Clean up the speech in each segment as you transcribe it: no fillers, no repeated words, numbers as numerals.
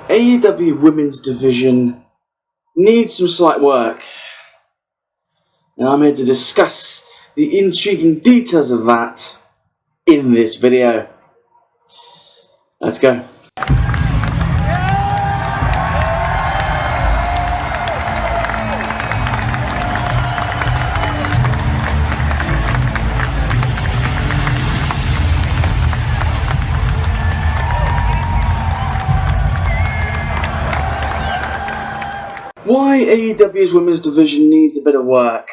AEW Women's Division needs some slight work, and I'm here to discuss the intriguing details of that in this video. Let's go. Why AEW's Women's Division needs a bit of work?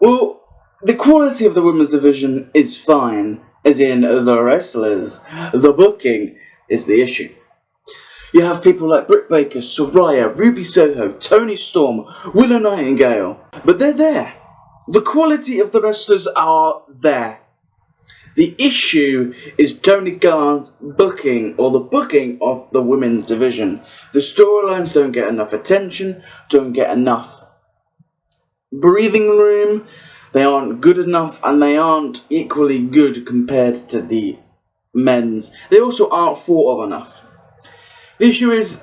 Well, the quality of the Women's Division is fine, as in the wrestlers. The booking is the issue. You have people like Britt Baker, Saraya, Ruby Soho, Toni Storm, Willow Nightingale, but they're there. The quality of the wrestlers are there. The issue is Tony Khan's booking, or the booking of the women's division. The storylines don't get enough attention, don't get enough breathing room, they aren't good enough, and they aren't equally good compared to the men's. They also aren't thought of enough. The issue is,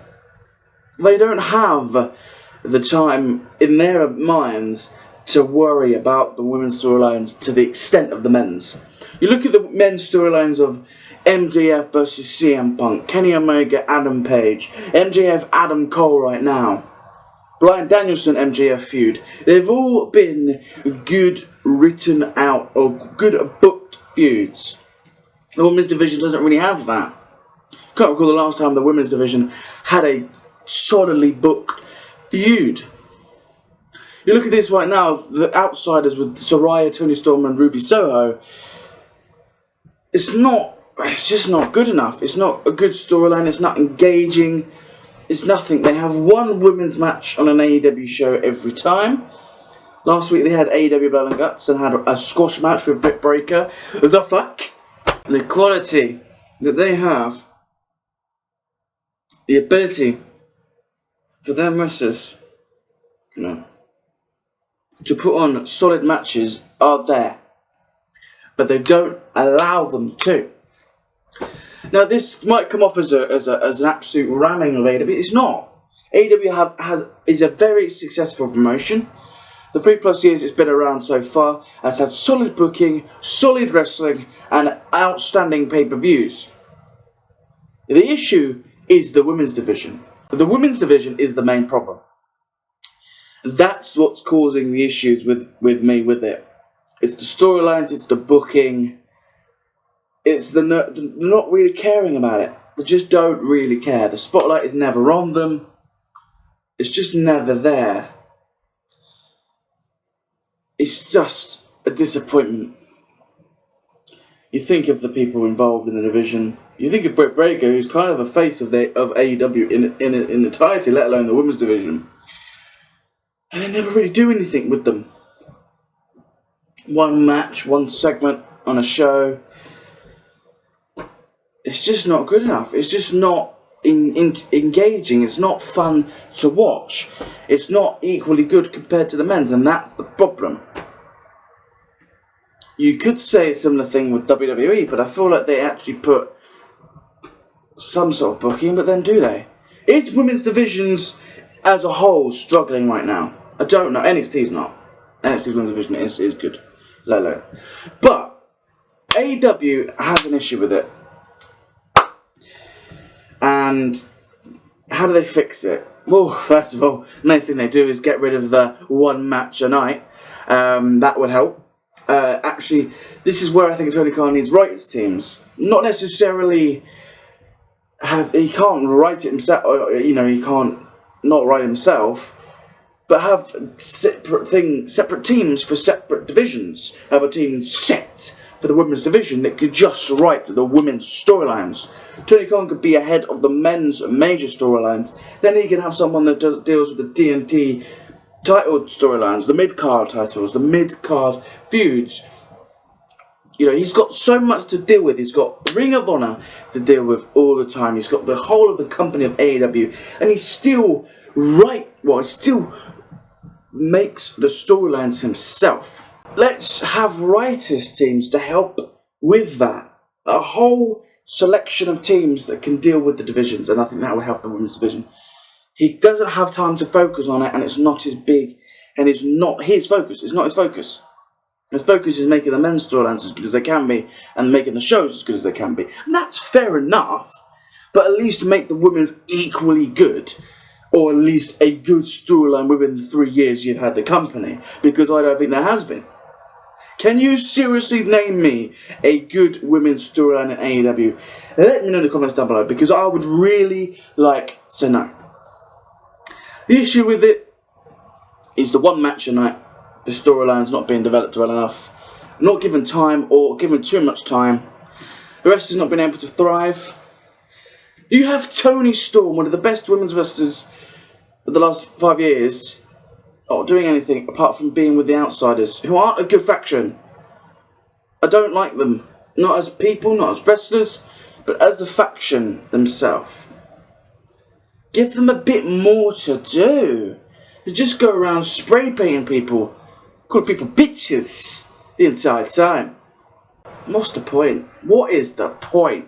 they don't have the time in their minds to worry about the women's storylines to the extent of the men's. You look at the men's storylines of MJF versus CM Punk, Kenny Omega, Adam Page, MJF, Adam Cole right now, Bryan Danielson, MJF feud. They've all been good written out or good booked feuds. The women's division doesn't really have that. Can't recall the last time the women's division had a solidly booked feud. You look at this right now, the outsiders with Saraya, Toni Storm and Ruby Soho, it's just not good enough. It's not a good storyline, it's not engaging, it's nothing. They have one women's match on an AEW show every time. Last week they had AEW Blood and Guts and had a squash match with Britt Baker. The fuck? The quality that they have, the ability for their wrestlers, to put on solid matches are there, but they don't allow them to. Now, this might come off as an absolute ramming of AEW. It's not. AEW is a very successful promotion. The 3+ years it's been around so far has had solid booking, solid wrestling, and outstanding pay-per-views. The issue is the women's division. The women's division is the main problem. That's what's causing the issues with me with it. It's the storylines, it's the booking, it's the not really caring about it. They just don't really care. The spotlight is never on them. It's just never there. It's just a disappointment. You think of the people involved in the division. You think of Britt Baker, who's kind of a face of AEW in entirety, let alone the women's division. And they never really do anything with them. One match, one segment on a show. It's just not good enough. It's just not engaging. It's not fun to watch. It's not equally good compared to the men's, and that's the problem. You could say a similar thing with WWE, but I feel like they actually put some sort of booking, but then do they? Is women's divisions as a whole struggling right now? I don't know. NXT's not. NXT's women's division is good. Low. But AEW has an issue with it. And how do they fix it? Well, first of all, the main thing they do is get rid of the one match a night. That would help. Actually, this is where I think Tony Khan needs writers teams. Not necessarily he can't write it himself, or, he can't not write himself, but have separate teams for separate divisions. Have a team set for the women's division that could just write the women's storylines. Tony Khan could be ahead of the men's major storylines. Then he can have someone that deals with the TNT title storylines, the mid-card titles, the mid-card feuds. He's got so much to deal with. He's got Ring of Honor to deal with all the time. He's got the whole of the company of AEW, and he's still he still makes the storylines himself. Let's have writers teams to help with that. A whole selection of teams that can deal with the divisions, and I think that will help the women's division. He doesn't have time to focus on it, and it's not his big, and it's not his focus. It's not his focus. His focus is making the men's storylines as good as they can be, and making the shows as good as they can be. And that's fair enough, but at least make the women's equally good, or at least a good storyline within the 3 years you've had the company, because I don't think there has been. Can you seriously name me a good women's storyline in AEW? Let me know in the comments down below, because I would really like to know. The issue with it is the one match a night, the storyline's not being developed well enough, not given time or given too much time. The rest has not been able to thrive. You have Toni Storm, one of the best women's wrestlers of the last 5 years, not doing anything apart from being with the Outsiders, who aren't a good faction. I don't like them, not as people, not as wrestlers, but as the faction themselves. Give them a bit more to do. You just go around spray painting people, call people bitches the entire time. What's the point? What is the point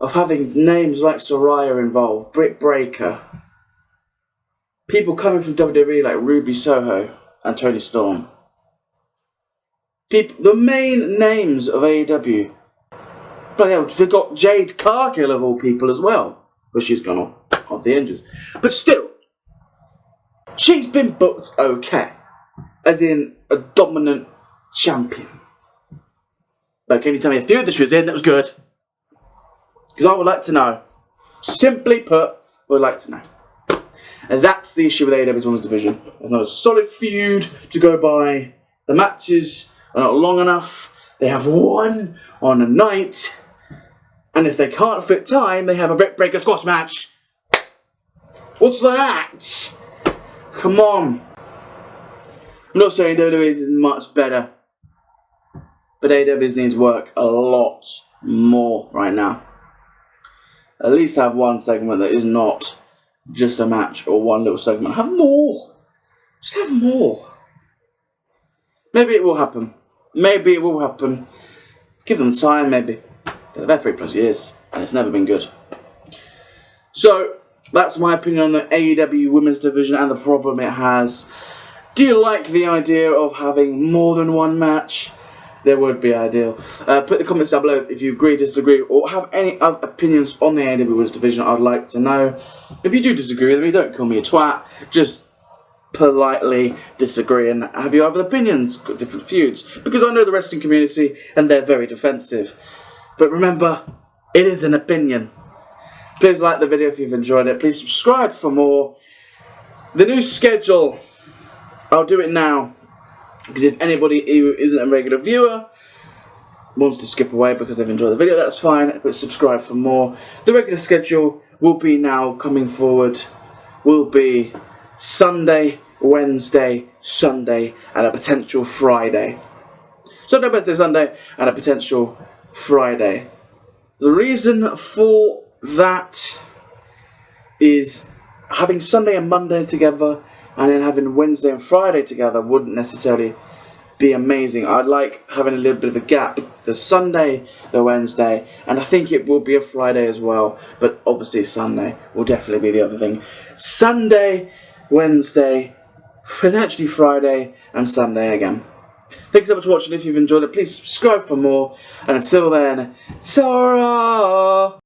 of having names like Saraya involved, Britt Baker, people coming from WWE like Ruby Soho and Toni Storm? People, the main names of AEW. Bloody hell, they've got Jade Cargill of all people as well. Well, she's gone off the hinges. But still, she's been booked okay. As in a dominant champion. But can you tell me a few of the she was in that was good? Because I would like to know. Simply put, I would like to know. And that's the issue with AEW's Women's Division. There's not a solid feud to go by. The matches are not long enough. They have one on a night. And if they can't fit time, they have a Britt Baker squash match. What's that? Come on. I'm not saying WWE is much better. But AEW needs work a lot more right now. At least have one segment that is not just a match or one little segment. Have more. Just have more. Maybe it will happen. Maybe it will happen. Give them time, maybe. They've had 3+ years, and it's never been good. So, that's my opinion on the AEW Women's Division and the problem it has. Do you like the idea of having more than one match? There would be ideal. Put the comments down below if you agree, disagree, or have any other opinions on the AEW Women's Division. I'd like to know. If you do disagree with me, don't call me a twat. Just politely disagree and have your other opinions, got different feuds. Because I know the wrestling community and they're very defensive. But remember, it is an opinion. Please like the video if you've enjoyed it. Please subscribe for more. The new schedule, I'll do it now. Because if anybody who isn't a regular viewer wants to skip away because they've enjoyed the video, that's fine. But subscribe for more. The regular schedule will be now coming forward. Will be Sunday, Wednesday, Sunday, and a potential Friday. Sunday, Wednesday, Sunday, and a potential Friday. The reason for that is having Sunday and Monday together and then having Wednesday and Friday together wouldn't necessarily be amazing. I'd like having a little bit of a gap. The Sunday, the Wednesday, and I think it will be a Friday as well, but obviously Sunday will definitely be the other thing. Sunday, Wednesday, potentially Friday, and Sunday again. Thanks so much for watching. If you've enjoyed it, please subscribe for more. And until then, ta-ra!